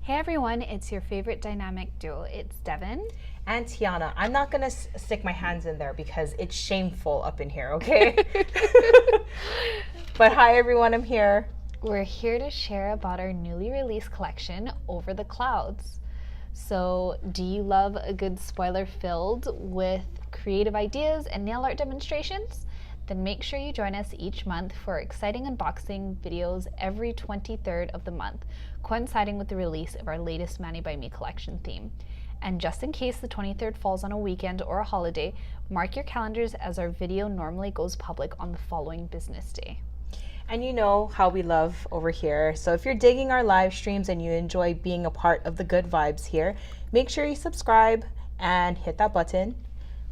Hey everyone, it's your favorite dynamic duo. It's Devon and Tiana. I'm not gonna stick my hands in there because it's shameful up in here, okay? But hi everyone, I'm here. We're here to share about our newly released collection, Over the Clouds. So, do you love a good spoiler filled with creative ideas and nail art demonstrations? Then make sure you join us each month for exciting unboxing videos every 23rd of the month, coinciding with the release of our latest Mani by Me collection theme. And just in case the 23rd falls on a weekend or a holiday, mark your calendars as our video normally goes public on the following business day. And you know how we love over here. So if you're digging our live streams and you enjoy being a part of the good vibes here, make sure you subscribe and hit that button.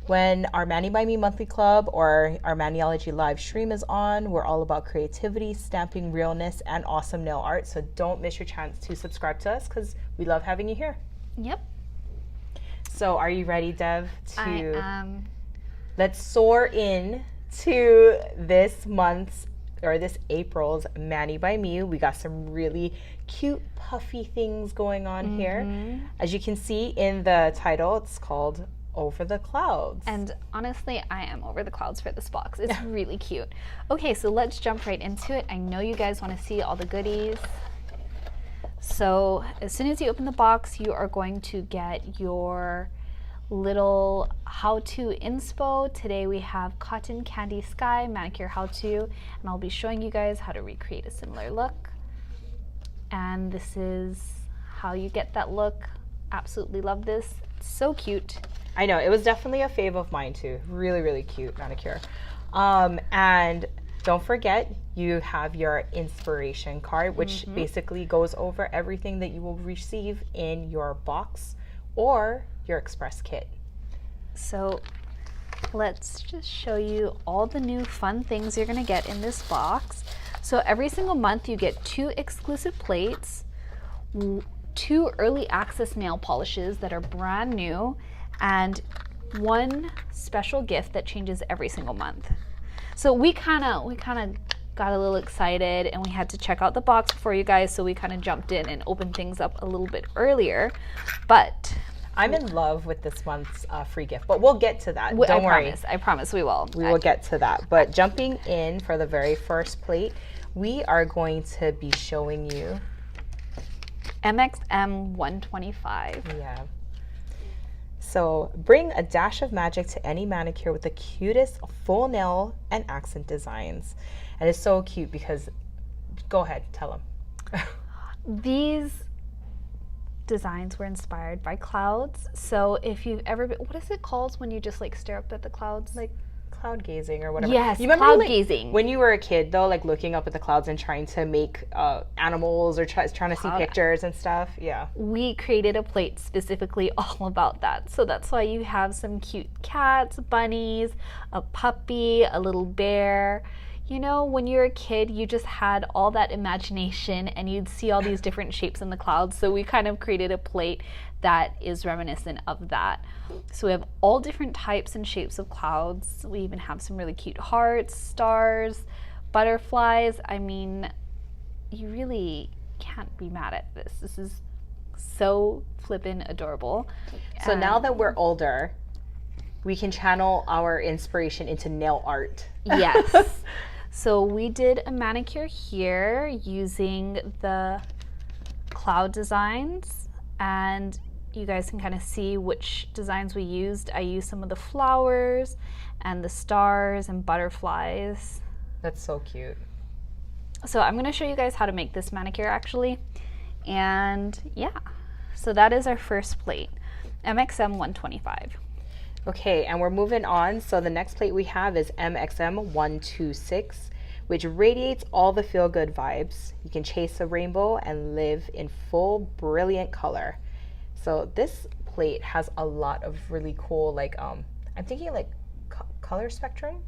When our Mani by Me monthly club or our Maniology live stream is on, we're all about creativity, stamping realness, and awesome nail art. So don't miss your chance to subscribe to us because we love having you here. Yep. So are you ready, Dev? I am. Let's soar in to this month's or this April's Mani by Me. We got some really cute puffy things going on here. As you can see in the title, it's called Over the Clouds. And honestly, I am over the clouds for this box. It's really cute. Okay, so let's jump right into it. I know you guys want to see all the goodies. So as soon as you open the box, you are going to get your little how-to inspo. Today we have Cotton Candy Sky manicure how-to, and I'll be showing you guys how to recreate a similar look. And this is how you get that look. Absolutely love this. It's so cute. I know, it was definitely a fave of mine too. Really, really cute manicure. And don't forget, you have your inspiration card, which basically goes over everything that you will receive in your box or your express kit. So let's just show you all the new fun things you're gonna get in this box. So every single month you get 2 exclusive plates, 2 early access nail polishes that are brand new, and 1 special gift that changes every single month. So we kind of got a little excited and we had to check out the box for you guys, so we kind of jumped in and opened things up a little bit earlier. But I'm in love with this month's free gift, but we'll get to that. Don't worry. I promise we will. We will get to that. But jumping in for the very first plate, we are going to be showing you MXM 125. Yeah. So bring a dash of magic to any manicure with the cutest full nail and accent designs. And it's so cute because, go ahead, tell them. These designs were inspired by clouds. So if you've ever been, what is it called when you just like stare up at the clouds? Like cloud gazing or whatever. Yes, you remember, cloud like, gazing. When you were a kid though, like looking up at the clouds and trying to make animals or trying to see pictures and stuff. Yeah. We created a plate specifically all about that. So that's why you have some cute cats, bunnies, a puppy, a little bear. You know, when you were a kid, you just had all that imagination and you'd see all these different shapes in the clouds. So we kind of created a plate that is reminiscent of that. So we have all different types and shapes of clouds. We even have some really cute hearts, stars, butterflies. I mean, you really can't be mad at this. This is so flippin' adorable. So now that we're older, we can channel our inspiration into nail art. Yes. So we did a manicure here using the cloud designs, and you guys can kind of see which designs we used. I used some of the flowers and the stars and butterflies. That's so cute. So I'm going to show you guys how to make this manicure actually. And yeah, so that is our first plate, MXM 125. Okay, and we're moving on. So the next plate we have is MXM 126, which radiates all the feel-good vibes. You can chase a rainbow and live in full brilliant color. So this plate has a lot of really cool, like, I'm thinking like color spectrum.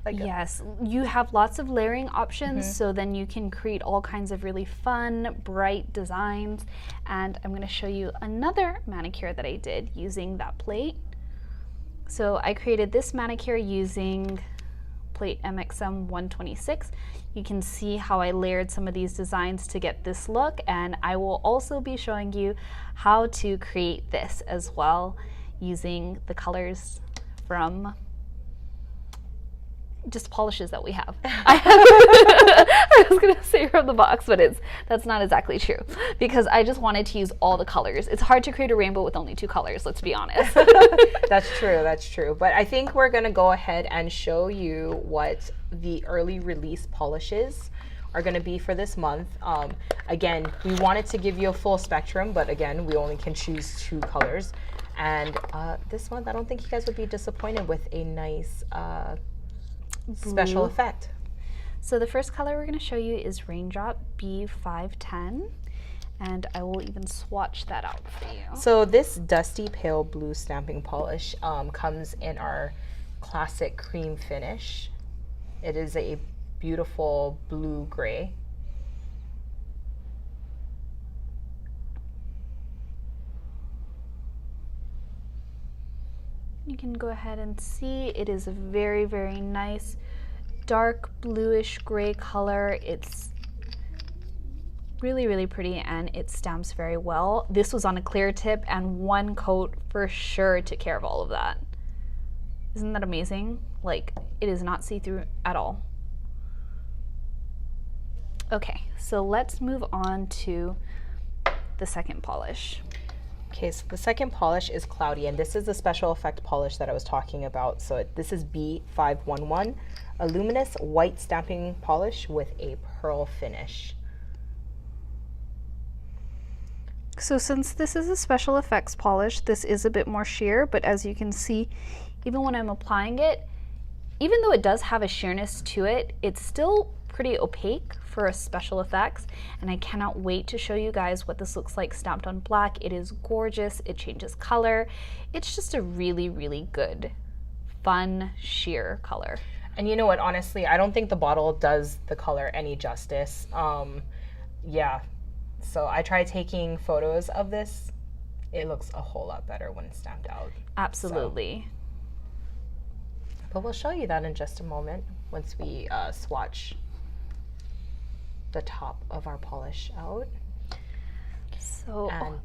Like yes, you have lots of layering options, so then you can create all kinds of really fun, bright designs. And I'm going to show you another manicure that I did using that plate. So I created this manicure using plate MXM 126. You can see how I layered some of these designs to get this look, and I will also be showing you how to create this as well using the colors from just polishes that we have. I was gonna say from the box, but that's not exactly true, because I just wanted to use all the colors. It's hard to create a rainbow with only 2 colors, let's be honest. That's true. But I think we're gonna go ahead and show you what the early release polishes are gonna be for this month. Again, we wanted to give you a full spectrum, but again, we only can choose 2 colors. And this month, I don't think you guys would be disappointed with a nice special effect. So the first color we're going to show you is Raindrop B510, and I will even swatch that out for you. So this dusty pale blue stamping polish comes in our classic cream finish. It is a beautiful blue gray. You can go ahead and see it is a very, very nice dark bluish gray color. It's really, really pretty, and it stamps very well. This was on a clear tip, and 1 coat for sure took care of all of that. Isn't that amazing? Like, it is not see-through at all. Okay, so let's move on to the second polish. Okay, so the second polish is Cloudy, and this is the special effect polish that I was talking about. So this is B511, a luminous white stamping polish with a pearl finish. So since this is a special effects polish, this is a bit more sheer, but as you can see, even when I'm applying it, even though it does have a sheerness to it, it's still pretty opaque for special effects, and I cannot wait to show you guys what this looks like stamped on black. It is gorgeous, it changes color. It's just a really, really good, fun, sheer color. And you know what, honestly, I don't think the bottle does the color any justice. Yeah, so I tried taking photos of this. It looks a whole lot better when it's stamped out. Absolutely. So. But we'll show you that in just a moment once we swatch the top of our polish out. So and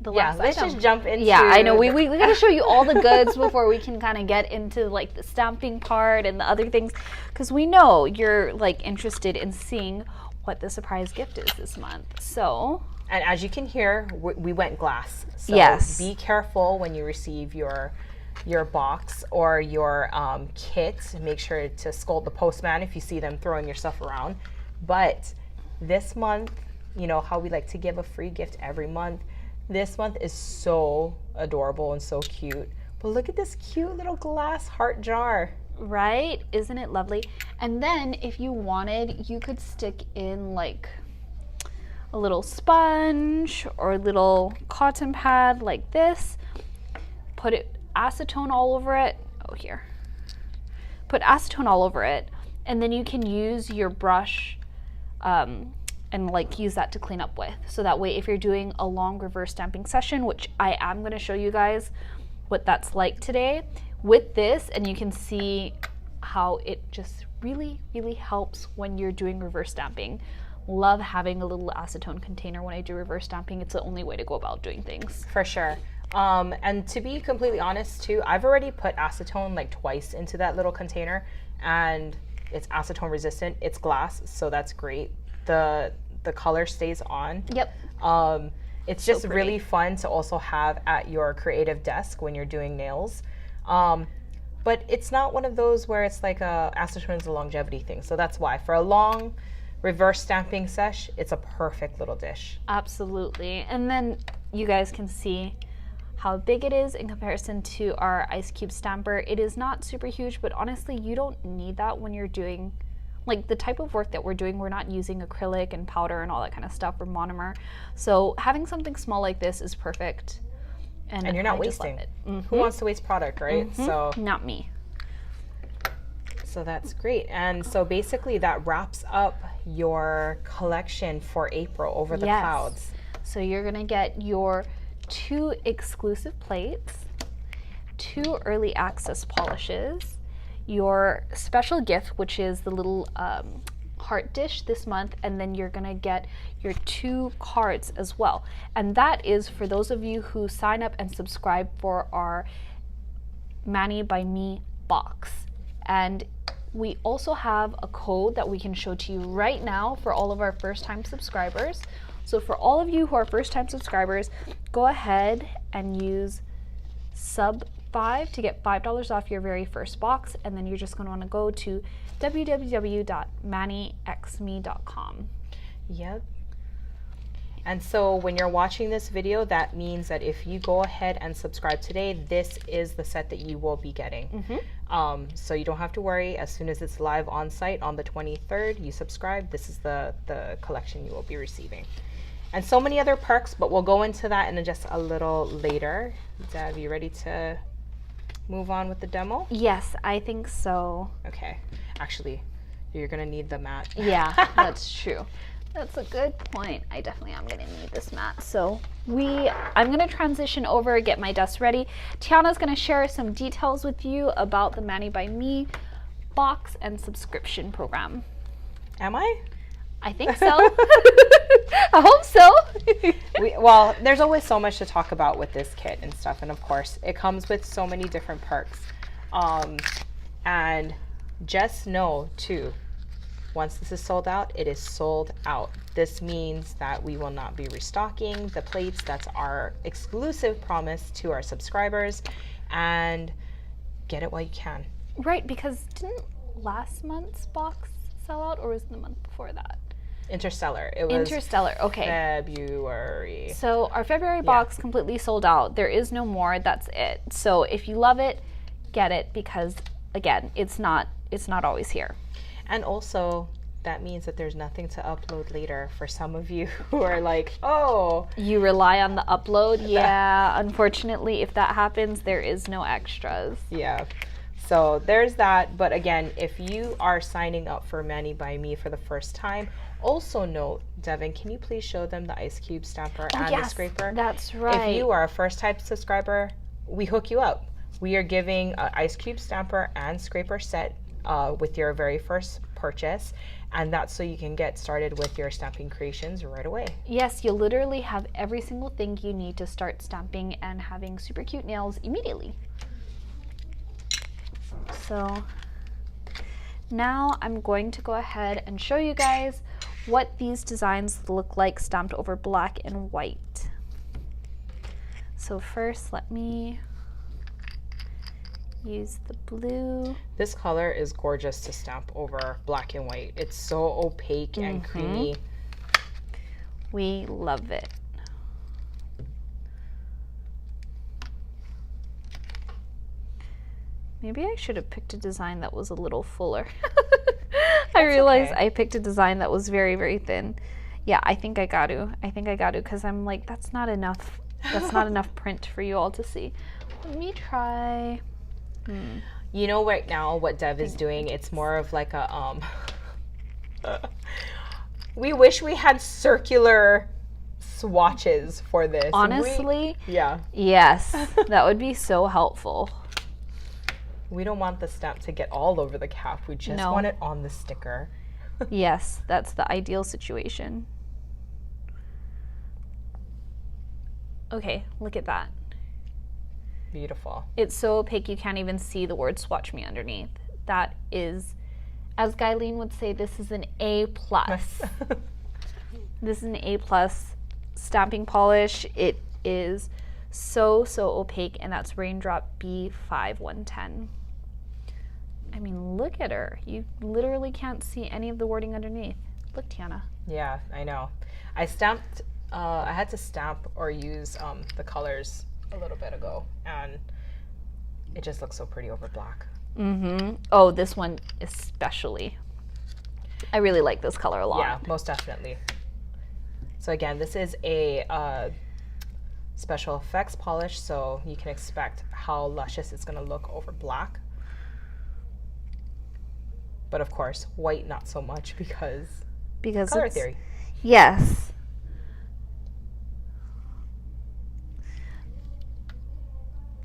the last let's item. just jump into I know we got to show you all the goods before we can kind of get into like the stamping part and the other things, because we know you're like interested in seeing what the surprise gift is this month. So, and as you can hear, we went glass, so yes, be careful when you receive your box or your kit. Make sure to scold the postman if you see them throwing your stuff around. But this month, you know how we like to give a free gift every month. This month is so adorable and so cute. But look at this cute little glass heart jar. Right? Isn't it lovely? And then if you wanted, you could stick in like a little sponge or a little cotton pad like this. Put acetone all over it. Oh, here. Put acetone all over it. And then you can use your brush and like use that to clean up with. So that way if you're doing a long reverse stamping session, which I am going to show you guys what that's like today with this, and you can see how it just really, really helps when you're doing reverse stamping. Love having a little acetone container when I do reverse stamping. It's the only way to go about doing things. For sure. And to be completely honest too, I've already put acetone like twice into that little container, and it's acetone resistant. It's glass, so that's great. The color stays on. Yep. It's just really fun to also have at your creative desk when you're doing nails. But it's not one of those where it's like acetone is a longevity thing. So that's why for a long reverse stamping sesh, it's a perfect little dish. Absolutely. And then you guys can see how big it is in comparison to our ice cube stamper. It is not super huge, but honestly, you don't need that when you're doing like the type of work that we're doing. We're not using acrylic and powder and all that kind of stuff or monomer. So having something small like this is perfect. And you're not wasting. Who wants to waste product, right? So not me. So that's great. And so basically that wraps up your collection for April over the clouds. So you're gonna get your 2 exclusive plates, 2 early access polishes. your special gift, which is the little heart dish this month, and then you're gonna get your 2 cards as well. And that is for those of you who sign up and subscribe for our Mani by Me box. And we also have a code that we can show to you right now for all of our first-time subscribers. So for all of you who are first-time subscribers, go ahead and use sub5 to get $5 off your very first box, and then you're just going to want to go to www.manixme.com. Yep. And so when you're watching this video, that means that if you go ahead and subscribe today, this is the set that you will be getting. So you don't have to worry. As soon as it's live on site on the 23rd, you subscribe, this is the collection you will be receiving. And so many other perks, but we'll go into that in just a little later. Dev, you ready to move on with the demo? Yes, I think so. Okay. Actually, you're going to need the mat. Yeah, that's true. That's a good point. I definitely am going to need this mat. So I'm going to transition over, get my desk ready. Tiana's going to share some details with you about the Mani by Me box and subscription program. Am I? I think so. I hope so. Well, there's always so much to talk about with this kit and stuff. And of course, it comes with so many different perks. And just know too, once this is sold out, it is sold out. This means that we will not be restocking the plates. That's our exclusive promise to our subscribers. And get it while you can. Right, because didn't last month's box sell out, or was it the month before that? Interstellar. It was Interstellar, okay. February. So our February box completely sold out. There is no more. That's it. So if you love it, get it, because again, it's not always here. And also, that means that there's nothing to upload later for some of you who are like, oh. You rely on the upload? Yeah, unfortunately, if that happens, there is no extras. Yeah. So there's that. But again, if you are signing up for Mani by Me for the first time, also note, Devin, can you please show them the ice cube stamper and the scraper? That's right. If you are a first-time subscriber, we hook you up. We are giving an ice cube stamper and scraper set with your very first purchase, and that's so you can get started with your stamping creations right away. Yes, you'll literally have every single thing you need to start stamping and having super cute nails immediately. So now I'm going to go ahead and show you guys what these designs look like stamped over black and white. So first, let me use the blue. This color is gorgeous to stamp over black and white. It's so opaque and creamy. We love it. Maybe I should have picked a design that was a little fuller. I realized I picked a design that was very, very thin. Yeah, I think I got to. Because I'm like, that's not enough. That's not enough print for you all to see. Let me try. You know, right now what Dev is doing, it's more of like a we wish we had circular swatches for this. Honestly, yeah. Yes, that would be so helpful. We don't want the stamp to get all over the cap. We just want it on the sticker. Yes, that's the ideal situation. Okay, look at that. Beautiful. It's so opaque you can't even see the word swatch me underneath. That is, as Guyleen would say, this is an A+. This is an A+ stamping polish. It is so opaque, and that's Raindrop B5110. I mean, look at her. You literally can't see any of the wording underneath. Look, Tiana. Yeah, I know. I stamped, I had to stamp or use the colors a little bit ago, and it just looks so pretty over black. Oh, this one especially. I really like this color a lot. Yeah, most definitely. So again, this is a special effects polish, so you can expect how luscious it's going to look over black. But of course, white not so much because color theory.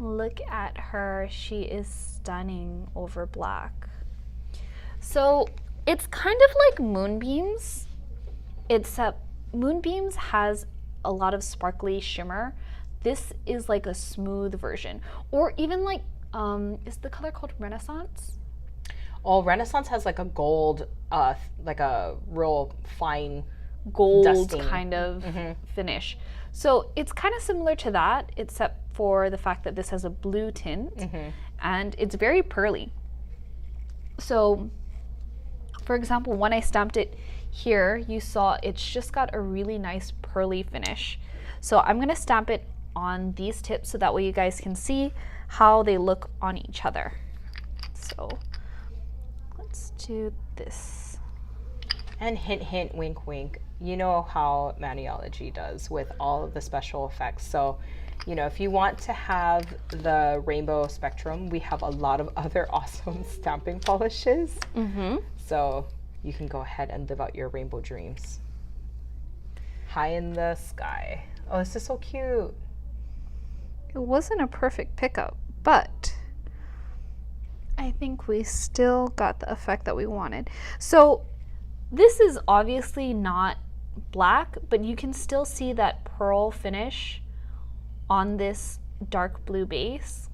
Look at her. She is stunning over black. So it's kind of like Moonbeams, except Moonbeams has a lot of sparkly shimmer. This is like a smooth version. Or even like, is the color called Renaissance? Oh, Renaissance has like a gold, like a real fine gold dusting kind of finish. So it's kind of similar to that, except for the fact that this has a blue tint and it's very pearly. So for example, when I stamped it here, you saw it's just got a really nice pearly finish. So I'm gonna stamp it on these tips so that way you guys can see how they look on each other. So let's do this. And hint, hint, wink, wink. You know how Maniology does with all of the special effects. So, you know, if you want to have the rainbow spectrum, we have a lot of other awesome stamping polishes. So you can go ahead and live out your rainbow dreams. High in the sky. Oh, this is so cute. It wasn't a perfect pickup, but I think we still got the effect that we wanted. So this is obviously not black, but you can still see that pearl finish on this dark blue base.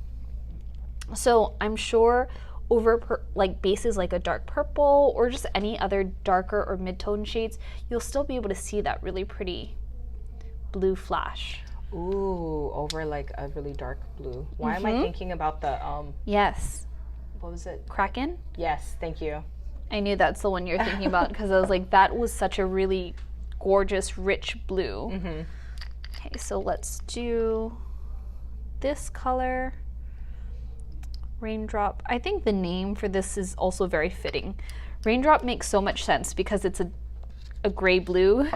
So I'm sure over like bases like a dark purple or just any other darker or mid-tone shades, you'll still be able to see that really pretty blue flash. Ooh, over like a really dark blue. Why am I thinking about the Yes. what was it? Kraken? Yes, thank you. I knew that's the one you're thinking about because I was like, that was such a really gorgeous, rich blue. Okay, so let's do this color. Raindrop. I think the name for this is also very fitting. Raindrop makes so much sense because it's a gray blue.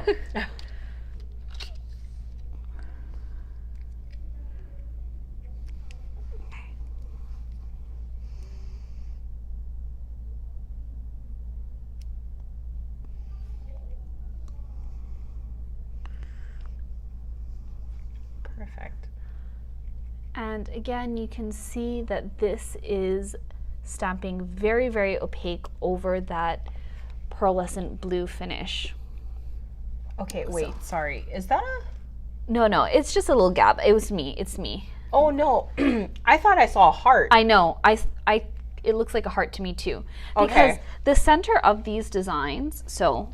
Perfect. And again, you can see that this is stamping very, very opaque over that pearlescent blue finish. Okay, wait, sorry. Is that a... No, it's just a little gap. It was me. It's me. Oh no, I thought I saw a heart. I know. It looks like a heart to me too. Because Okay. the center of these designs, so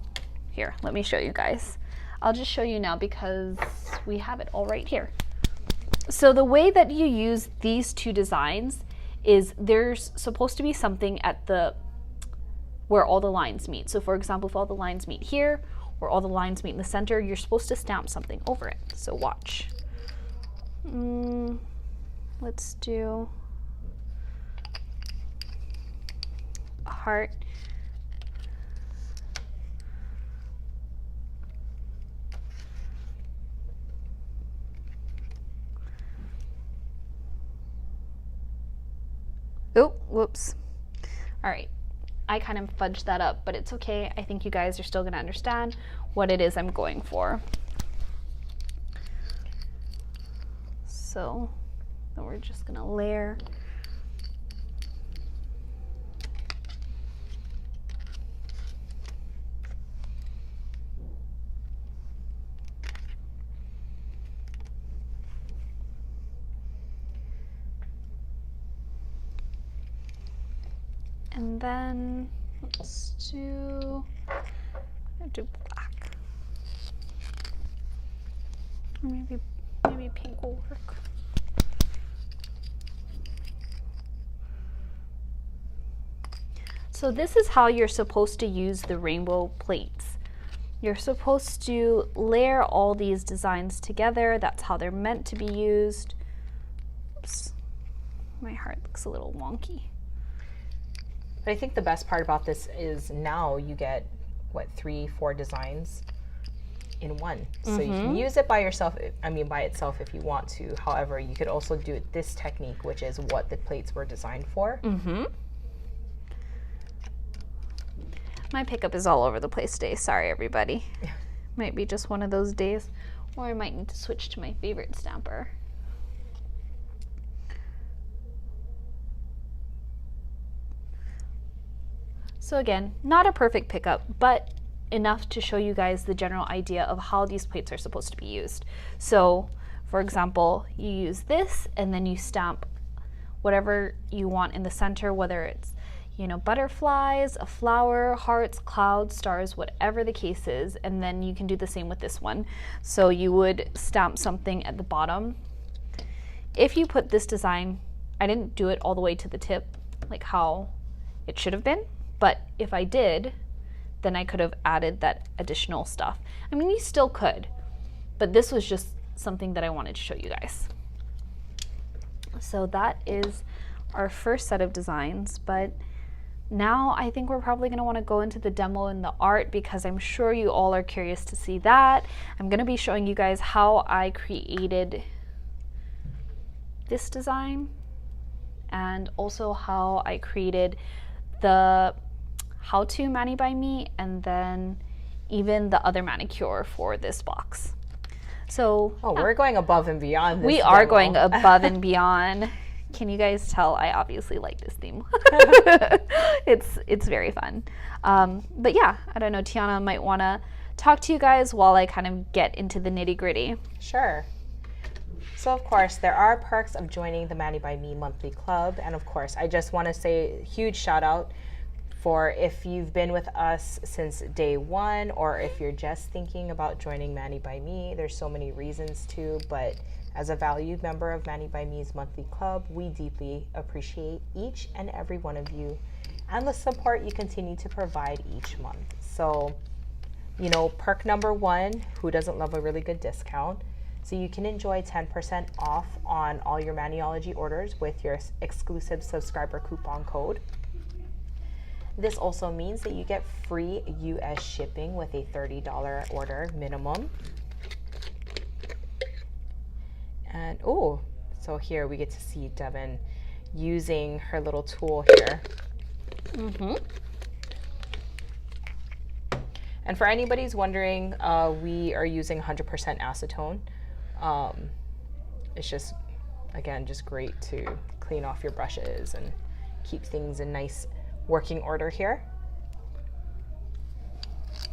here, let me show you guys. I'll just show you now because we have it all right here. So the way that you use these two designs is there's supposed to be something at the where all the lines meet. So for example, if all the lines meet here or all the lines meet in the center, you're supposed to stamp something over it. So watch. Let's do a heart. Oh, whoops. All right. I kind of fudged that up, but it's okay. I think you guys are still going to understand what it is I'm going for. So then we're just going to layer. And then let's do black. Or maybe pink will work. So this is how you're supposed to use the rainbow plates. You're supposed to layer all these designs together. That's how they're meant to be used. Oops. My heart looks a little wonky. But I think the best part about this is now you get, what, 3-4 designs in one. So you can use it by yourself, by itself if you want to. However, you could also do it this technique, which is what the plates were designed for. My pickup is all over the place today. Sorry, everybody. Might be just one of those days. Or I might need to switch to my favorite stamper. So again, not a perfect pickup, but enough to show you guys the general idea of how these plates are supposed to be used. So for example, you use this and then you stamp whatever you want in the center, whether it's, you know, butterflies, a flower, hearts, clouds, stars, whatever the case is. And then you can do the same with this one. So you would stamp something at the bottom. If you put this design, I didn't do it all the way to the tip, like how it should have been, but if I did, then I could have added that additional stuff. I mean, you still could, but this was just something that I wanted to show you guys. So that is our first set of designs, but now I think we're probably gonna wanna go into the demo and the art because I'm sure you all are curious to see that. I'm gonna be showing you guys how I created this design and also how I created the how-to Mani by Me and then even the other manicure for this box. So we're going above and beyond this we are demo. going above and beyond. Can you guys tell I obviously like this theme? It's very fun. But yeah, I don't know, Tiana might want to talk to you guys while I kind of get into the nitty-gritty. Sure. So of course, there are perks of joining the Mani by Me monthly club. And of course, I just want to say a huge shout out for if you've been with us since day one, or if you're just thinking about joining Mani by Me. There's so many reasons to, but as a valued member of Mani by Me's monthly club, we deeply appreciate each and every one of you and the support you continue to provide each month. So, you know, perk number one, who doesn't love a really good discount? So you can enjoy 10% off on all your Maniology orders with your exclusive subscriber coupon code. This also means that you get free US shipping with a $30 order minimum. And so here we get to see Devon using her little tool here. And for anybody who's wondering, we are using 100% acetone. It's just, again, just great to clean off your brushes and keep things in nice working order here.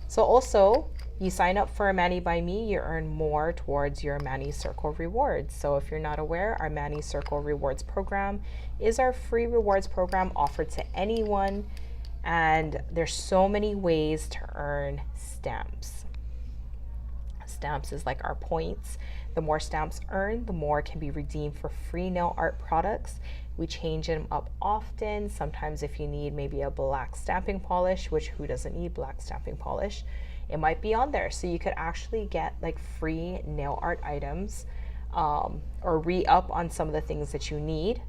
So also, you sign up for a Mani by Me, you earn more towards your Mani Circle rewards. So if you're not aware, our Mani Circle rewards program is our free rewards program offered to anyone. And there's so many ways to earn stamps. Stamps is like our points. The more stamps earned, the more can be redeemed for free nail art products. We change them up often. Sometimes if you need maybe a black stamping polish, which who doesn't need black stamping polish, it might be on there. So you could actually get like free nail art items or re-up on some of the things that you need.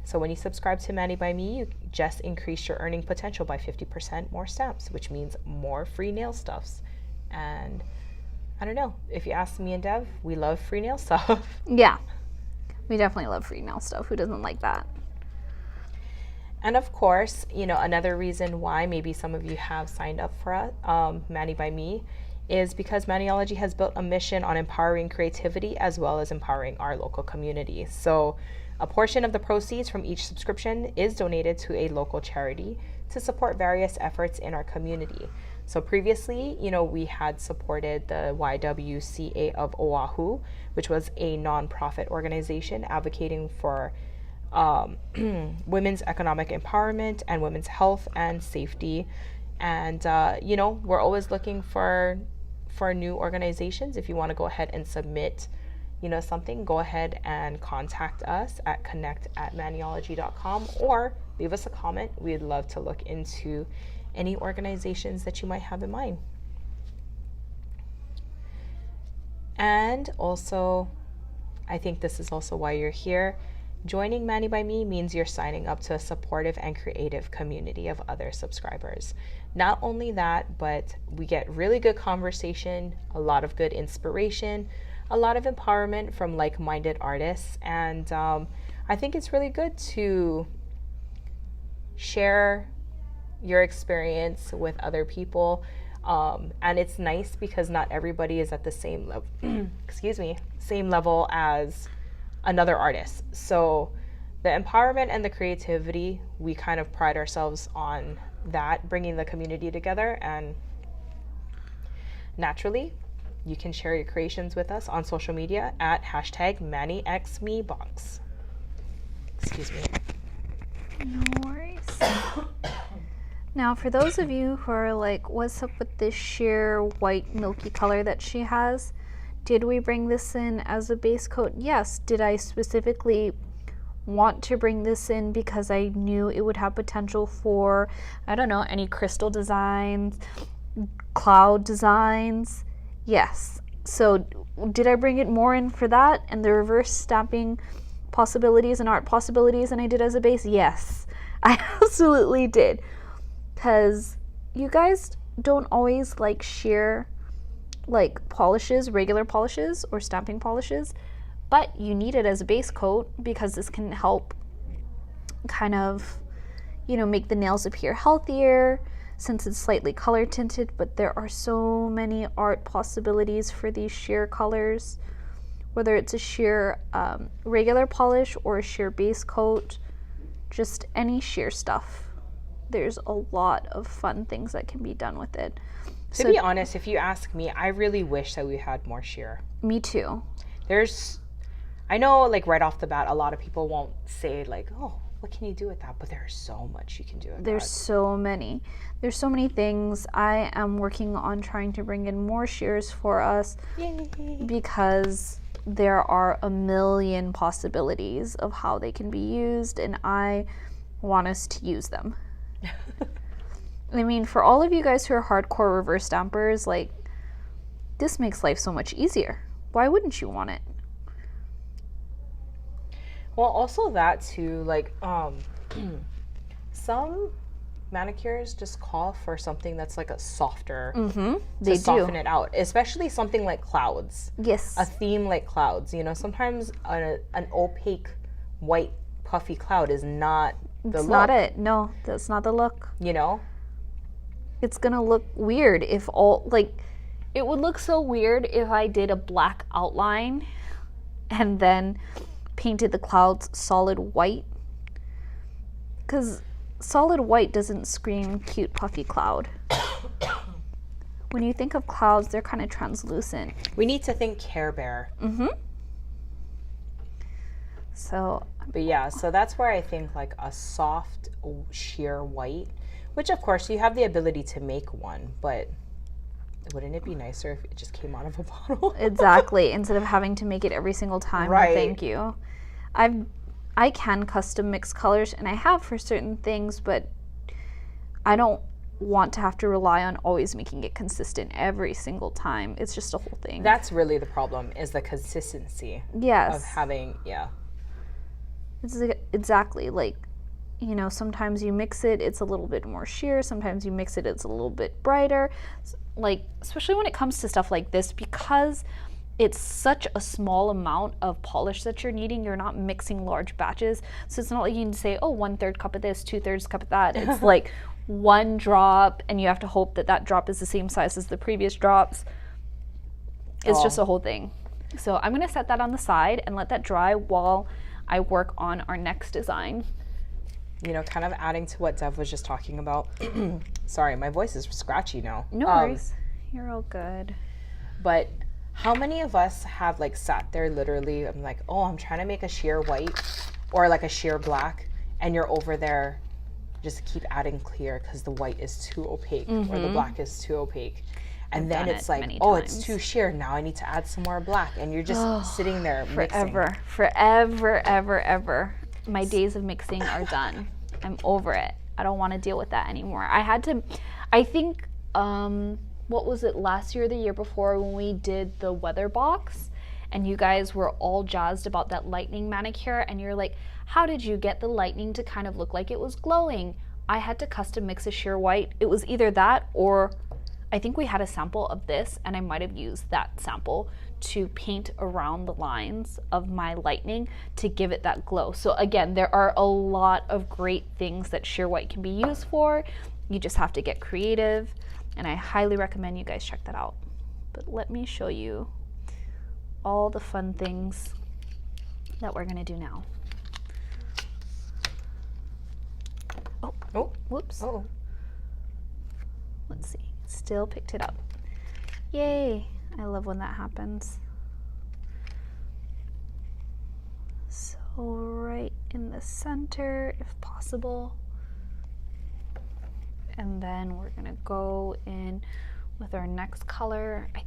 So when you subscribe to Mani by Me, you just increase your earning potential by 50% more stamps, which means more free nail stuffs. And I don't know, if you ask me and Dev, we love free nail stuff. Yeah, we definitely love free nail stuff. Who doesn't like that? And of course, you know, another reason why maybe some of you have signed up for Mani by Me is because Maniology has built a mission on empowering creativity as well as empowering our local community. So a portion of the proceeds from each subscription is donated to a local charity to support various efforts in our community. So previously, you know, we had supported the YWCA of Oahu, which was a nonprofit organization advocating for women's economic empowerment and women's health and safety. And, you know, we're always looking for new organizations. If you want to go ahead and submit, you know, something, go ahead and contact us at connect@maniology.com or leave us a comment. We'd love to look into any organizations that you might have in mind. And also, I think this is also why you're here. Joining Mani by Me means you're signing up to a supportive and creative community of other subscribers. Not only that, but we get really good conversation, a lot of good inspiration, a lot of empowerment from like-minded artists. And I think it's really good to share your experience with other people. And it's nice because not everybody is at the same level, same level as another artist. So the empowerment and the creativity, we kind of pride ourselves on that, bringing the community together. And naturally, you can share your creations with us on social media at #ManiXMeBox. Excuse me. No worries. Now, for those of you who are like, what's up with this sheer white milky color that she has? Did we bring this in as a base coat? Yes. Did I specifically want to bring this in because I knew it would have potential for, I don't know, any crystal designs, cloud designs? Yes. So did I bring it more in for that and the reverse stamping possibilities and art possibilities than I did as a base? Yes, I absolutely did. Because you guys don't always like sheer like polishes, regular polishes or stamping polishes, but you need it as a base coat because this can help kind of, you know, make the nails appear healthier since it's slightly color tinted. But there are so many art possibilities for these sheer colors, whether it's a sheer regular polish or a sheer base coat, just any sheer stuff. There's a lot of fun things that can be done with it. To be honest, if you ask me, I really wish that we had more sheer. Me too. I know like right off the bat, a lot of people won't say like, oh, what can you do with that? But there's so much you can do with that. There's so many things. I am working on trying to bring in more shears for us. Yay. Because there are a million possibilities of how they can be used, and I want us to use them. I mean, for all of you guys who are hardcore reverse stampers, like, this makes life so much easier. Why wouldn't you want it? Well, also that too, like, some manicures just call for something that's like a softer, They to soften it out, especially something like clouds. Yes. A theme like clouds, you know, sometimes an opaque white puffy cloud is not the It's look. not it. No, that's not the look. You know? It's gonna look weird if it would look so weird if I did a black outline and then painted the clouds solid white. Because solid white doesn't scream cute puffy cloud. When you think of clouds, they're kind of translucent. We need to think Care Bear. So, But yeah, so that's where I think like a soft sheer white, which of course you have the ability to make one, but wouldn't it be nicer if it just came out of a bottle? exactly. Instead of having to make it every single time. Right. Well, thank you. I can custom mix colors, and I have for certain things, but I don't want to have to rely on always making it consistent every single time. It's just a whole thing. That's really the problem, is the consistency Yes. of having, Exactly. Like, you know, sometimes you mix it, it's a little bit more sheer. Sometimes you mix it, it's a little bit brighter. Like, especially when it comes to stuff like this, because it's such a small amount of polish that you're needing. You're not mixing large batches. So it's not like you can say, oh, 1/3 cup of this, 2/3 cup of that. It's like one drop, and you have to hope that that drop is the same size as the previous drops. It's just a whole thing. So I'm going to set that on the side and let that dry while I work on our next design. You know, kind of adding to what Dev was just talking about. Sorry, my voice is scratchy now. No worries. You're all good. But how many of us have like sat there literally, I'm like, oh, I'm trying to make a sheer white or like a sheer black, and you're over there just keep adding clear because the white is too opaque or the black is too opaque. And then it's like, oh, it's too sheer. Now I need to add some more black. And you're just sitting there mixing. Forever. My days of mixing are done. I'm over it. I don't want to deal with that anymore. I think, what was it, last year or the year before when we did the weather box and you guys were all jazzed about that lightning manicure and you're like, how did you get the lightning to kind of look like it was glowing? I had to custom mix a sheer white. It was either that or I think we had a sample of this and I might have used that sample to paint around the lines of my lightning to give it that glow. So again, there are a lot of great things that sheer white can be used for. You just have to get creative, and I highly recommend you guys check that out. But let me show you all the fun things that we're gonna do now. Oh, Whoops. oh. Let's see, still picked it up. Yay, I love when that happens. So right in the center, if possible. And then we're gonna go in with our next color. I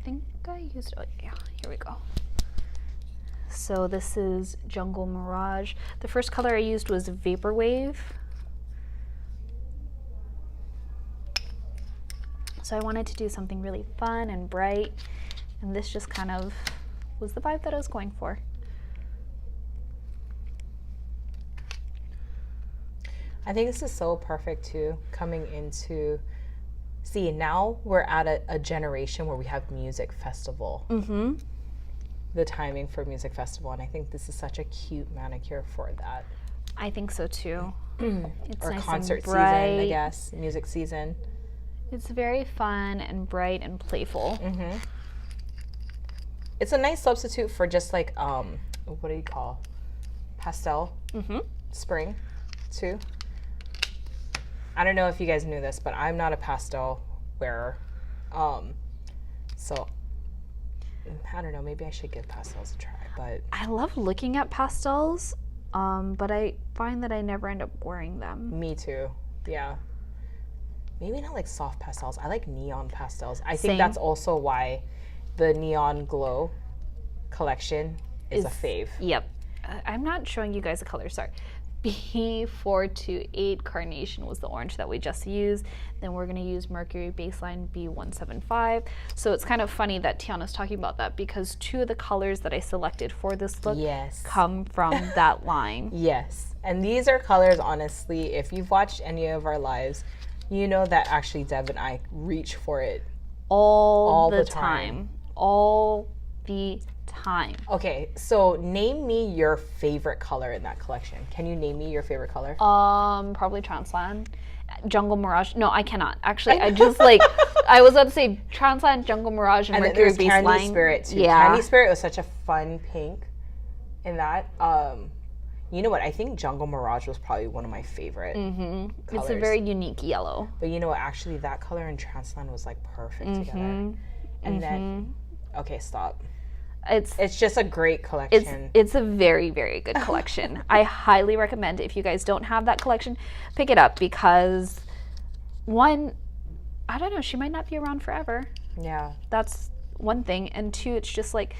think I used, oh yeah, here we go. So this is Jungle Mirage. The first color I used was Vaporwave. So I wanted to do something really fun and bright, and this just kind of was the vibe that I was going for. I think this is so perfect too, coming into, see, now we're at a generation where we have music festival. Mm-hmm. The timing for music festival, and I think this is such a cute manicure for that. I think so too. It's Or nice concert and season, bright. I guess, music season. It's very fun and bright and playful. Mm-hmm. It's a nice substitute for just like, what do you call, pastel spring too. I don't know if you guys knew this, but I'm not a pastel wearer. So I don't know, maybe I should give pastels a try, but I love looking at pastels, but I find that I never end up wearing them. me too. Yeah. Maybe not like soft pastels. I like neon pastels. I Same. think that's also why the Neon Glow collection is a fave. Yep. I'm not showing you guys the color, sorry. B428 Carnation was the orange that we just used. Then we're going to use Mercury Baseline B175. So it's kind of funny that Tiana's talking about that because two of the colors that I selected for this look come from that line. Yes. And these are colors, honestly, if you've watched any of our lives, you know that actually Dev and I reach for it all the time. All the time. Okay, so name me your favorite color in that collection. Can you name me your favorite color? Probably Transland. Jungle Mirage. No, I cannot. Actually, I just like, I was about to say Transland, Jungle Mirage, and Mercury there's Candy Baseline. Spirit too. Yeah. Candy Spirit was such a fun pink in that. You know what? I think Jungle Mirage was probably one of my favorite colors. It's a very unique yellow. But you know what? Actually, that color and Transland was like perfect together. And then, okay, stop. It's just a great collection. It's a very, very good collection. I highly recommend it. If you guys don't have that collection, pick it up because one, I don't know, she might not be around forever. Yeah. That's one thing. And two, it's just like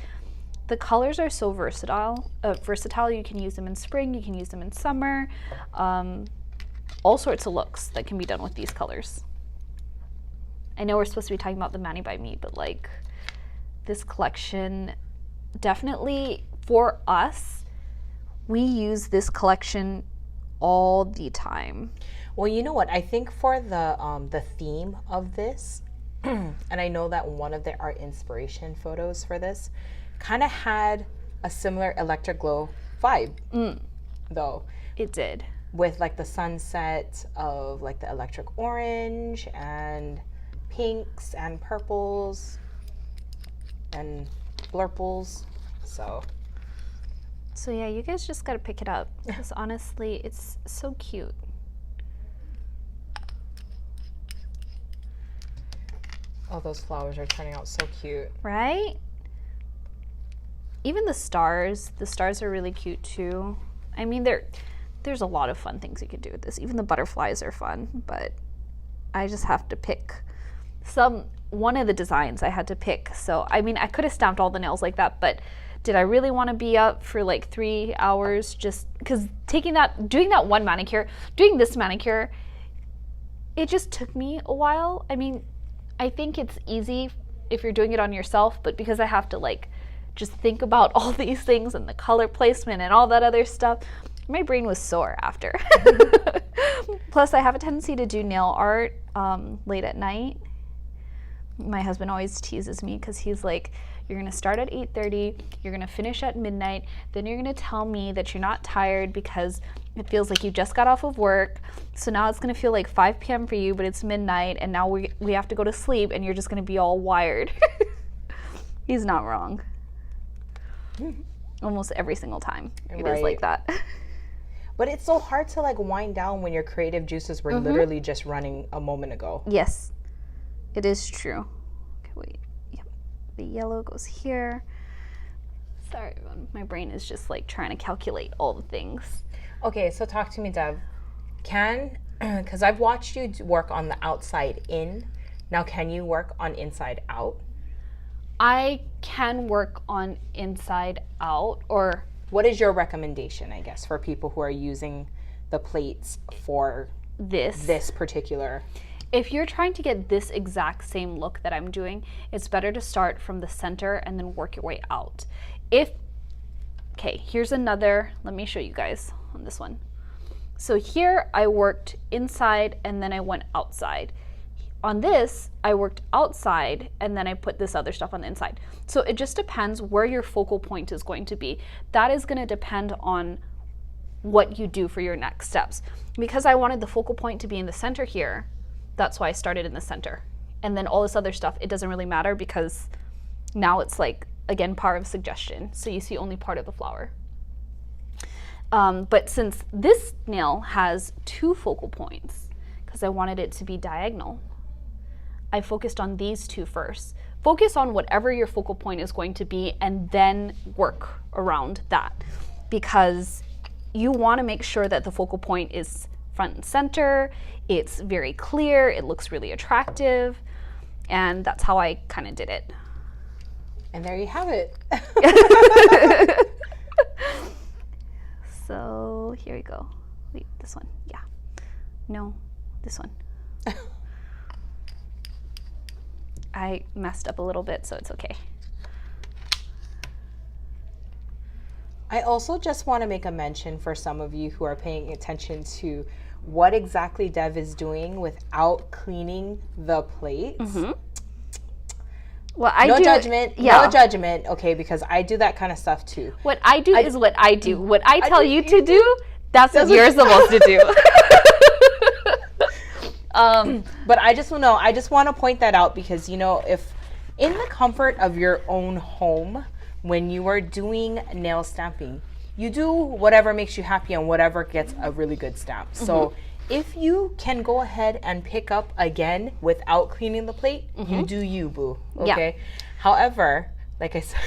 the colors are so versatile. You can use them in spring, you can use them in summer. All sorts of looks that can be done with these colors. I know we're supposed to be talking about the Mani by Me, but like this collection, definitely for us, we use this collection all the time. Well, you know what? I think for the theme of this, and I know that one of our inspiration photos for this kind of had a similar Electric Glow vibe, though. It did. With like the sunset of like the electric orange and pinks and purples and blurples. So yeah, you guys just gotta pick it up because honestly, it's so cute. Oh, those flowers are turning out so cute. Right? Even the stars are really cute too. I mean, there's a lot of fun things you could do with this. Even the butterflies are fun, but I just have to pick one of the designs I had to pick. So, I mean, I could have stamped all the nails like that, but did I really want to be up for like 3 hours just because doing that one manicure, doing this manicure, it just took me a while. I mean, I think it's easy if you're doing it on yourself, but because I have to like just think about all these things and the color placement and all that other stuff, my brain was sore after. Plus, I have a tendency to do nail art late at night. My husband always teases me because he's like, you're going to start at 8:30, you're going to finish at midnight, then you're going to tell me that you're not tired because it feels like you just got off of work, so now it's going to feel like 5 p.m. for you, but it's midnight, and now we have to go to sleep, and you're just going to be all wired. He's not wrong. Almost every single time it is like that. But it's so hard to like wind down when your creative juices were literally just running a moment ago. Yes, it is true. Okay, wait. Yep. The yellow goes here. Sorry, everyone. My brain is just like trying to calculate all the things. Okay, so talk to me, Dev. Because I've watched you work on the outside in. Now, can you work on inside out? I can work on inside out, or what is your recommendation, I guess, for people who are using the plates for this particular? If you're trying to get this exact same look that I'm doing, it's better to start from the center and then work your way out. Okay, here's another, let me show you guys on this one. So here I worked inside and then I went outside. On this, I worked outside and then I put this other stuff on the inside. So it just depends where your focal point is going to be. That is going to depend on what you do for your next steps. Because I wanted the focal point to be in the center here, that's why I started in the center. And then all this other stuff, it doesn't really matter because now it's like, again, power of suggestion. So you see only part of the flower. But since this nail has 2 focal points, because I wanted it to be diagonal, I focused on these 2 first. Focus on whatever your focal point is going to be and then work around that, because you want to make sure that the focal point is front and center, it's very clear, it looks really attractive, and that's how I kind of did it. And there you have it. So here we go. Wait, this one. Yeah. No, this one. I messed up a little bit, so it's okay. I also just want to make a mention for some of you who are paying attention to what exactly Dev is doing without cleaning the plate. Well, I no do, judgment, no judgment, okay, because I do that kind of stuff too. What I do is what I do. What I tell you to do, that's what you're supposed to do. But I just want to point that out because, you know, if in the comfort of your own home, when you are doing nail stamping, you do whatever makes you happy and whatever gets a really good stamp. So if you can go ahead and pick up again without cleaning the plate, you do you, boo. Okay. Yeah. However, like I said,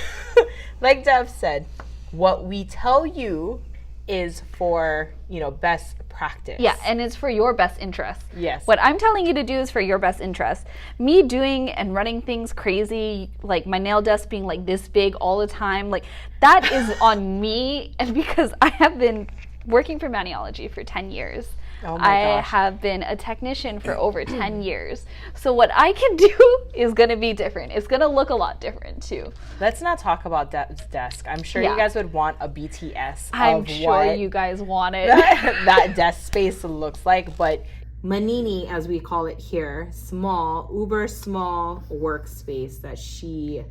like Dev said, what we tell you is for, you know, best practice. Yeah, and it's for your best interest. Yes. What I'm telling you to do is for your best interest. Me doing and running things crazy, like my nail desk being like this big all the time, like that is on me, and because I have been working for Maniology for 10 years. Oh my gosh. I have been a technician for over 10 years. So what I can do is going to be different. It's going to look a lot different too. Let's not talk about Dev's desk. I'm sure you guys would want a BTS I'm of sure what you guys want it. that desk space looks like. But Manini, as we call it here, small, uber small workspace that she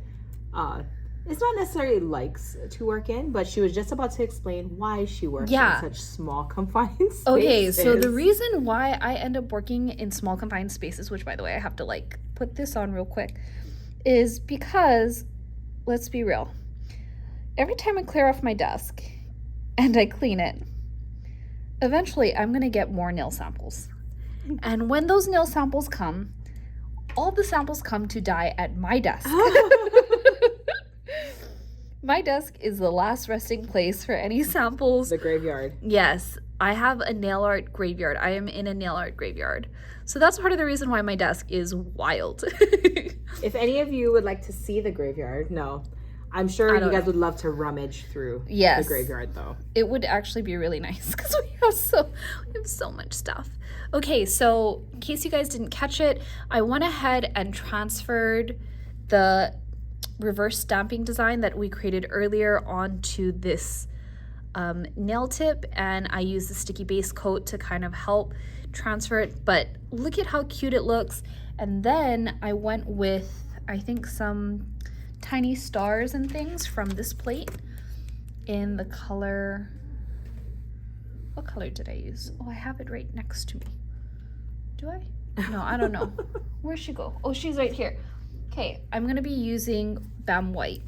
it's not necessarily likes to work in, but she was just about to explain why she works in such small confined spaces. Okay, so the reason why I end up working in small confined spaces, which by the way, I have to like put this on real quick, is because, let's be real, every time I clear off my desk and I clean it, eventually I'm gonna get more nail samples. And when those nail samples come, all the samples come to die at my desk. My desk is the last resting place for any samples. The graveyard. Yes, I have a nail art graveyard. I am in a nail art graveyard. So that's part of the reason why my desk is wild. If any of you would like to see the graveyard, I'm sure you guys would love to rummage through the graveyard though. It would actually be really nice because we have so much stuff. Okay, so in case you guys didn't catch it, I went ahead and transferred the reverse stamping design that we created earlier onto this nail tip, and I used the sticky base coat to kind of help transfer it, but look at how cute it looks. And then I went with, I think, some tiny stars and things from this plate in the color, what color did I use? Oh, I have it right next to me. Do I? No, I don't know. Where'd she go? Oh, she's right here. Okay, I'm gonna be using Bam White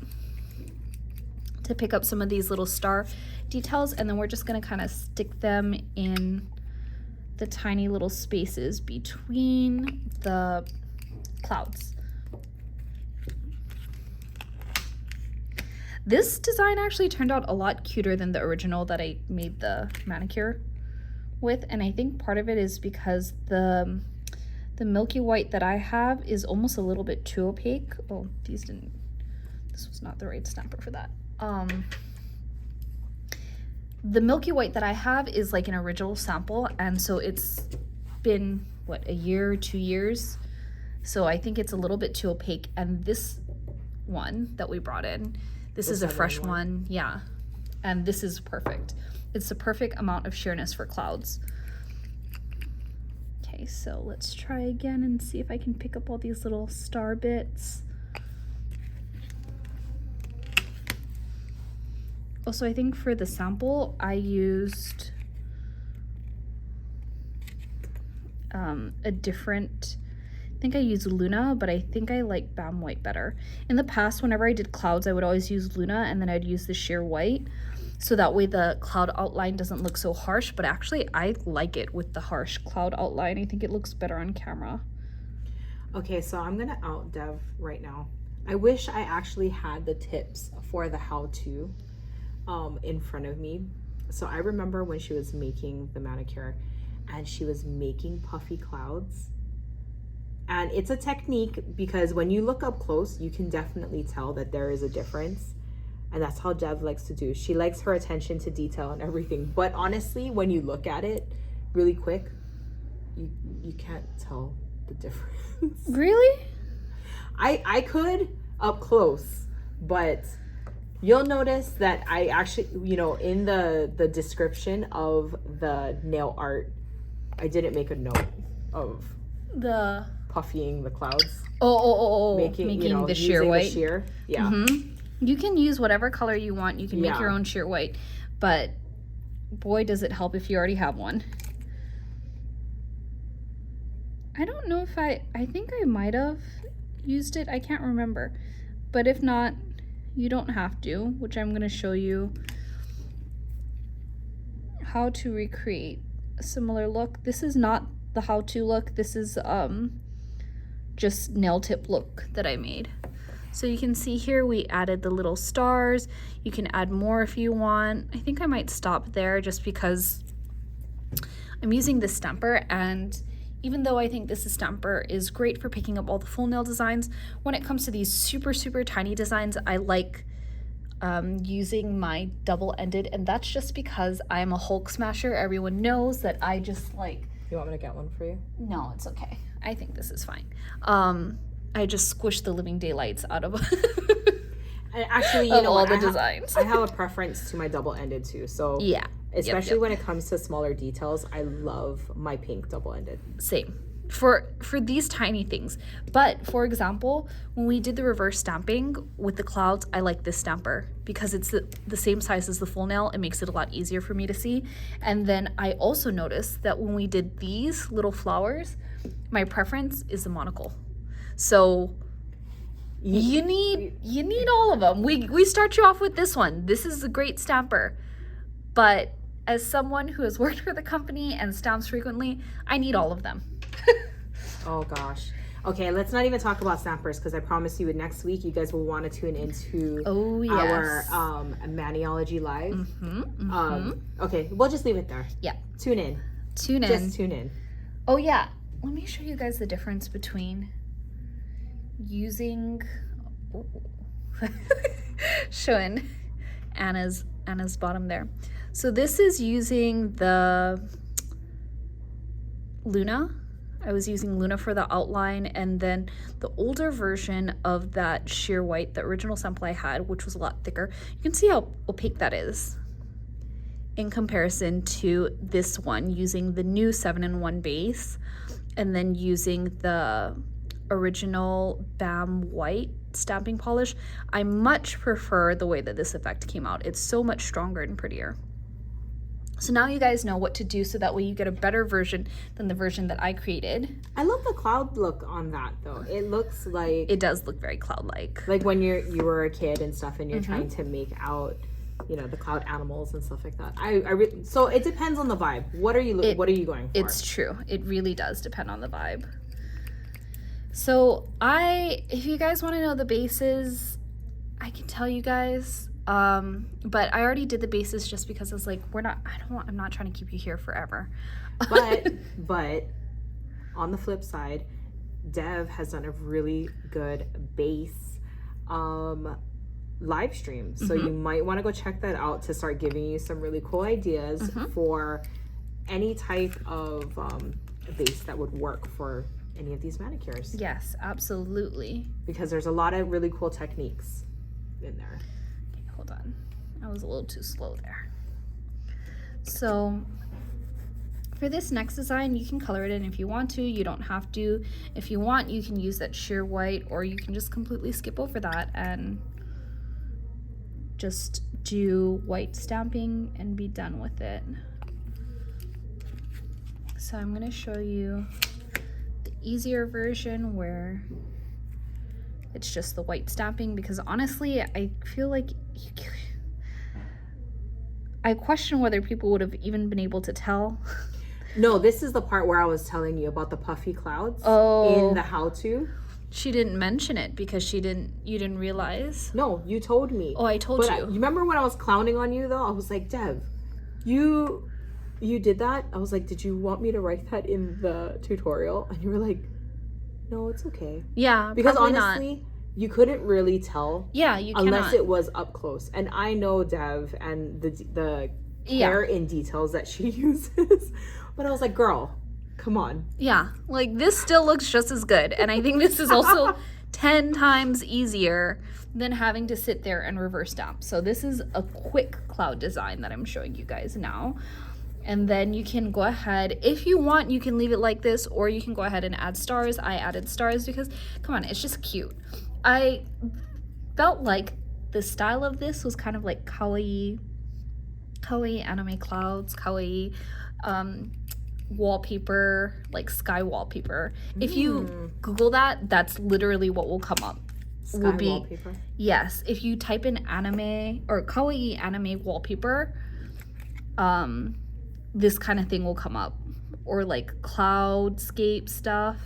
to pick up some of these little star details, and then we're just going to kind of stick them in the tiny little spaces between the clouds. This design actually turned out a lot cuter than the original that I made the manicure with, and I think part of it is because the milky white that I have is almost a little bit too opaque. Oh, this was not the right stamper for that. The milky white that I have is like an original sample, and so it's been, what, a year, 2 years? So I think it's a little bit too opaque, and this one that we brought in, this is a fresh one, yeah, and this is perfect. It's the perfect amount of sheerness for clouds. Okay, so let's try again and see if I can pick up all these little star bits. Also, I think for the sample, I used a different, I think I used Luna, but I think I like Bam White better. In the past, whenever I did clouds, I would always use Luna, and then I'd use the sheer white, so that way the cloud outline doesn't look so harsh, but actually I like it with the harsh cloud outline. I think it looks better on camera. Okay, so I'm gonna out Dev right now. I wish I actually had the tips for the how-to in front of me. So I remember when she was making the manicure and she was making puffy clouds. And it's a technique because when you look up close, you can definitely tell that there is a difference. And that's how Dev likes to do. She likes her attention to detail and everything. But honestly, when you look at it really quick, you can't tell the difference. Really? I could up close, but you'll notice that I actually, you know, in the description of the nail art, I didn't make a note of the puffying the clouds. Making you know, the sheer white. The sheer. Yeah. Mm-hmm. You can use whatever color you want. You can make your own sheer white, but boy, does it help if you already have one. I don't know if I think I might have used it. I can't remember. But if not, you don't have to, which I'm going to show you how to recreate a similar look. This is not the how-to look. This is just nail tip look that I made. So you can see here we added the little stars. You can add more if you want. I think I might stop there just because I'm using this stamper, and even though I think this stamper is great for picking up all the full nail designs, when it comes to these super, super tiny designs, I like using my double-ended, and that's just because I'm a Hulk smasher. Everyone knows that I just like... You want me to get one for you? No, it's okay. I think this is fine. I just squish the living daylights out of actually, you know, all the designs. I have a preference to my double-ended too. So yeah, especially when it comes to smaller details, I love my pink double-ended. Same for these tiny things. But for example, when we did the reverse stamping with the clouds, I like this stamper because it's the same size as the full nail. It makes it a lot easier for me to see. And then I also noticed that when we did these little flowers, my preference is the monocle. So you need all of them. We start you off with this one. This is a great stamper. But as someone who has worked for the company and stamps frequently, I need all of them. Oh gosh. Okay, let's not even talk about stampers because I promise you next week you guys will want to tune into our Maniology Live. Okay, we'll just leave it there. Yeah. Tune in. Just tune in. Oh yeah. Let me show you guys the difference between using showing Anna's bottom there. So this is using the Luna. I was using Luna for the outline, and then the older version of that sheer white, the original sample I had, which was a lot thicker. You can see how opaque that is in comparison to this one, using the new 7-in-1 base, and then using the original Bam White stamping polish. I much prefer the way that this effect came out. It's so much stronger and prettier. So now you guys know what to do so that way you get a better version than the version that I created. I love the cloud look on that though. It looks like It does look very cloud-like. like when you were a kid and stuff and you're trying to make out, you know, the cloud animals and stuff like that. So it depends on the vibe. What are you going for? It's true. It really does depend on the vibe. So if you guys want to know the bases, I can tell you guys. But I already did the bases just because I was like, I'm not trying to keep you here forever. But on the flip side, Dev has done a really good base live stream. So you might want to go check that out to start giving you some really cool ideas for any type of base that would work for any of these manicures. Yes, absolutely. Because there's a lot of really cool techniques in there. Hold on, I was a little too slow there. So for this next design, you can color it in if you want to. You don't have to. If you want, you can use that sheer white, or you can just completely skip over that and just do white stamping and be done with it. So I'm going to show you the easier version where it's just the white stamping, because honestly, I feel like I question whether people would have even been able to tell. No, this is the part where I was telling you about the puffy clouds in the how-to. She didn't mention it because you didn't realize. No, you told me. Oh, I told you. You remember when I was clowning on you though? I was like, Dev, you did that? I was like, did you want me to write that in the tutorial? And you were like, no, it's okay. Yeah, because honestly, not. You couldn't really tell. Yeah, you unless it was up close. And I know Dev and the care in details that she uses. But I was like, girl, come on. Yeah, like this still looks just as good. And I think this is also 10 times easier than having to sit there and reverse stamp. So this is a quick cloud design that I'm showing you guys now. And then you can go ahead, if you want, you can leave it like this, or you can go ahead and add stars. I added stars because, come on, it's just cute. I felt like the style of this was kind of like kawaii anime clouds, kawaii wallpaper, like sky wallpaper. If you Google that, that's literally what will come up. Sky wallpaper? Yes. If you type in anime or kawaii anime wallpaper, this kind of thing will come up. Or like cloudscape stuff.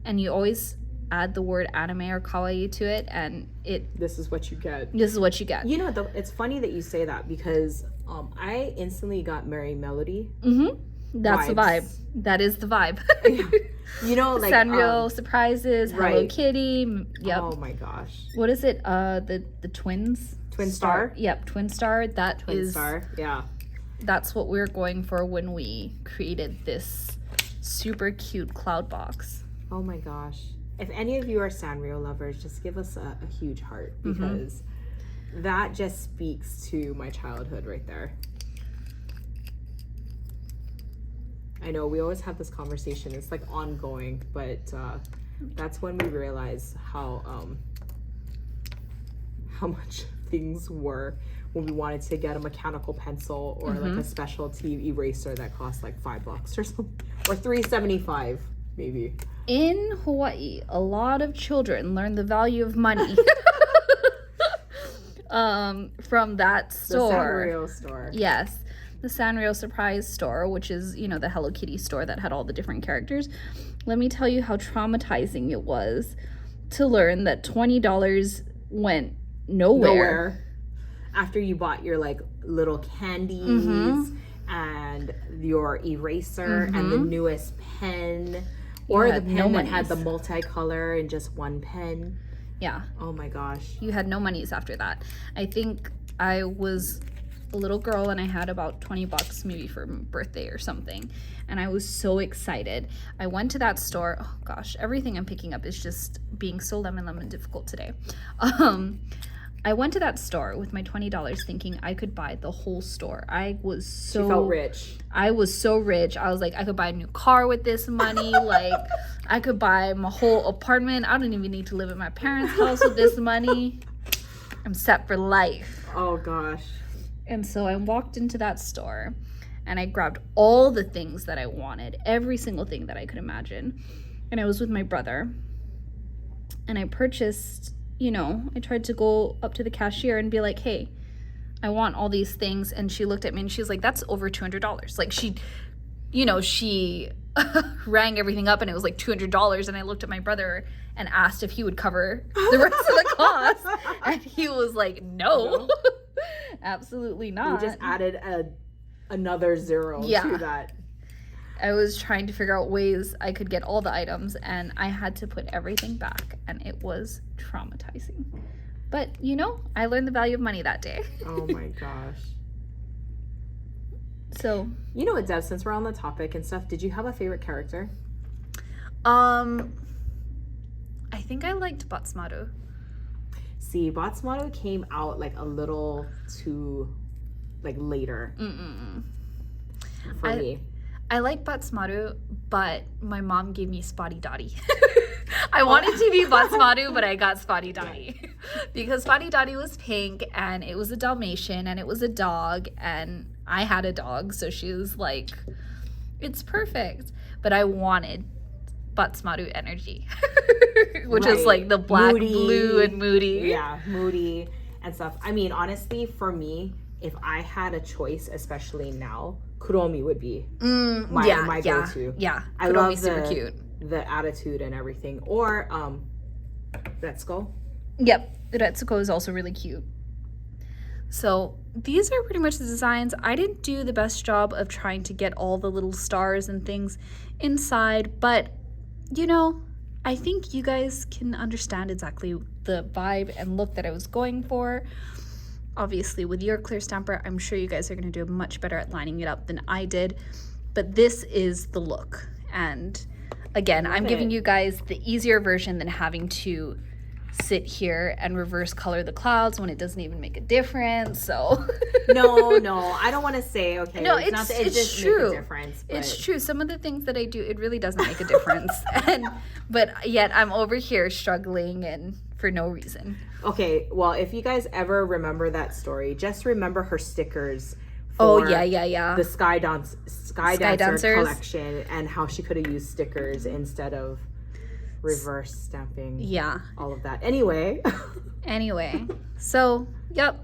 And you always add the word anime or kawaii to it, and this is what you get. This is what you get. You know, it's funny that you say that because I instantly got Maniology. That's the vibe. That is the vibe. You know, like Sanrio surprises, Hello Kitty. Yep. Oh my gosh. What is it? The twins. Twin Star. Yep, Twin Star. Twin Star. Yeah. That's what we were going for when we created this super cute cloud box. Oh my gosh. If any of you are Sanrio lovers, just give us a huge heart, because that just speaks to my childhood right there. I know we always have this conversation. It's like ongoing, but that's when we realize how much things were when we wanted to get a mechanical pencil or like a specialty eraser that cost like $5 or something, or $3.75 maybe. In Hawaii, a lot of children learn the value of money from that store. The Sanrio store. Yes. The Sanrio Surprise store, which is, you know, the Hello Kitty store that had all the different characters. Let me tell you how traumatizing it was to learn that $20 went nowhere. After you bought your like little candies and your eraser and the newest pen, or the pen that had the multicolor and just one pen. Yeah. Oh my gosh. You had no monies after that. I think I was a little girl and I had about $20 maybe for my birthday or something, and I was so excited. I went to that store. Oh gosh, everything I'm picking up is just being so lemon difficult today. I went to that store with my $20 thinking I could buy the whole store. I was so... She felt rich. I was so rich. I was like, I could buy a new car with this money. Like, I could buy my whole apartment. I don't even need to live at my parents' house with this money. I'm set for life. Oh, gosh. And so I walked into that store, and I grabbed all the things that I wanted, every single thing that I could imagine. And I was with my brother, and I purchased, I tried to go up to the cashier and be like, hey, I want all these things. And she looked at me and she was like, that's over $200. Like she rang everything up and it was like $200. And I looked at my brother and asked if he would cover the rest of the cost. And he was like, no, absolutely not. You just added another zero to that. I was trying to figure out ways I could get all the items, and I had to put everything back, and it was traumatizing. But, I learned the value of money that day. Oh my gosh. So. You know what, Dev, since we're on the topic and stuff, did you have a favorite character? I think I liked Batsmaru. See, Batsmaru came out like a little too, like, later. For me. I like Batsmaru, but my mom gave me Spotty Dotty. I wanted to be Batsmaru, but I got Spotty Dotty. Because Spotty Dotty was pink, and it was a Dalmatian, and it was a dog, and I had a dog, so she was like, it's perfect. But I wanted Batsmaru energy, which is like the black, moody, blue, and moody. Yeah, moody and stuff. I mean, honestly, for me, if I had a choice, especially now, Kuromi would be my go-to. Yeah, I love super cute. The attitude and everything. Or Retsuko. Yep, Retsuko is also really cute. So these are pretty much the designs. I didn't do the best job of trying to get all the little stars and things inside, but I think you guys can understand exactly the vibe and look that I was going for. Obviously, with your clear stamper, I'm sure you guys are going to do much better at lining it up than I did. But this is the look. And again, I'm giving you guys the easier version than having to sit here and reverse color the clouds when it doesn't even make a difference. So no, I don't want to say, okay, no, it's not that it just true. Make a difference. But it's true. Some of the things that I do, it really doesn't make a difference. But yet I'm over here struggling and for no reason. Okay, well, if you guys ever remember that story, just remember her stickers for the Sky Dancer collection, and how she could have used stickers instead of reverse stamping. Yeah. All of that. Anyway, so, yep.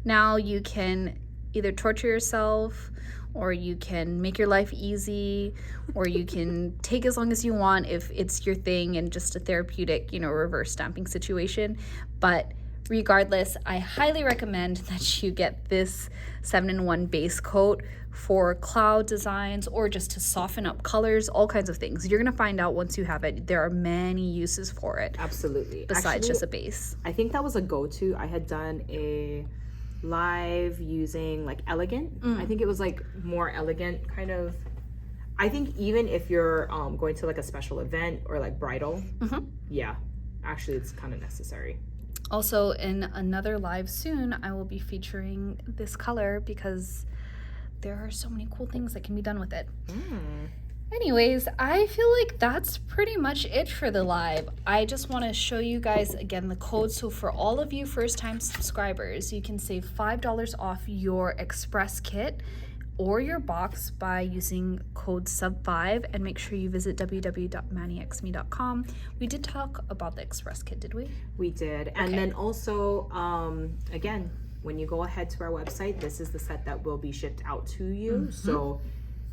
Now you can either torture yourself, or you can make your life easy, or you can take as long as you want if it's your thing and just a therapeutic, reverse stamping situation. But regardless, I highly recommend that you get this 7-in-1 base coat for cloud designs or just to soften up colors, all kinds of things. You're going to find out once you have it. There are many uses for it. Absolutely. Besides just a base. I think that was a go-to. I had done a live using like elegant. I think it was like more elegant kind of. I think even if you're going to like a special event or like bridal, actually it's kind of necessary. Also, in another live soon, I will be featuring this color because there are so many cool things that can be done with it. Anyways, I feel like that's pretty much it for the live. I just want to show you guys again the code. So for all of you first-time subscribers, you can save $5 off your express kit or your box by using code SUB5, and make sure you visit www.maniexme.com. We did talk about the express kit, did we? We did. And then also, again, when you go ahead to our website, this is the set that will be shipped out to you. So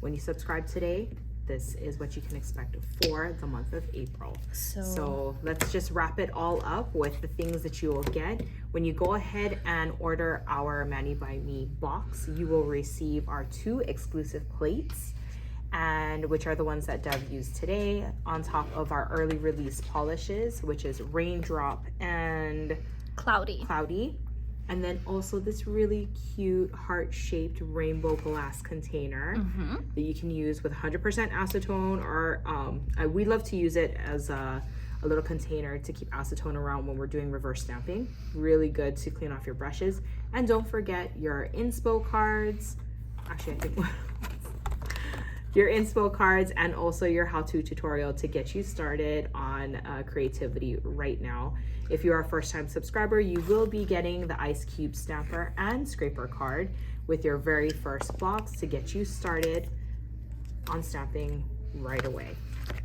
when you subscribe today, this is what you can expect for the month of April. So let's just wrap it all up with the things that you will get. When you go ahead and order our Mani by Me box, you will receive our 2 exclusive plates, and which are the ones that Dev used today, on top of our early release polishes, which is Raindrop and Cloudy. And then also this really cute heart-shaped rainbow glass container that you can use with 100% acetone, or we love to use it as a little container to keep acetone around when we're doing reverse stamping. Really good to clean off your brushes. And don't forget your inspo cards. Actually, I think your inspo cards, and also your how-to tutorial to get you started on creativity right now. If you are a first-time subscriber, you will be getting the ice cube stamper and scraper card with your very first box to get you started on stamping right away.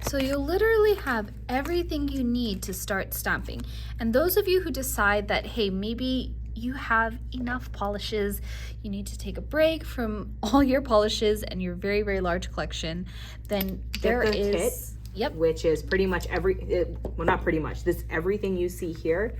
So you'll literally have everything you need to start stamping. And those of you who decide that, hey, maybe you have enough polishes, you need to take a break from all your polishes and your very, very large collection, then there is... Yep. Which is pretty much well, not pretty much, this everything you see here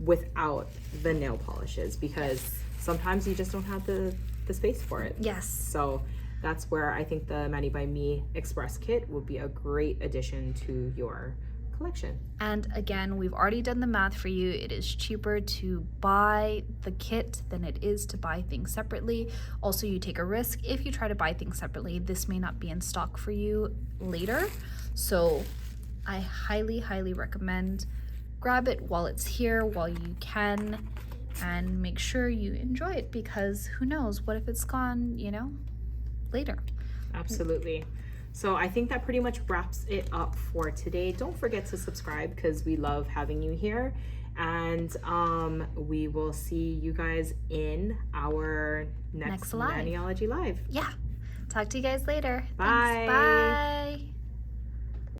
without the nail polishes, because sometimes you just don't have the space for it. Yes. So that's where I think the Mani by Me Express kit would be a great addition to your collection. And again, we've already done the math for you. It is cheaper to buy the kit than it is to buy things separately. Also, you take a risk if you try to buy things separately. This may not be in stock for you later. So I highly, highly recommend grab it while it's here, while you can, and make sure you enjoy it, because who knows, what if it's gone, you know, later. Absolutely. So I think that pretty much wraps it up for today. Don't forget to subscribe, because we love having you here. And we will see you guys in our next live. Maniology Live. Yeah. Talk to you guys later. Bye. Thanks. Bye.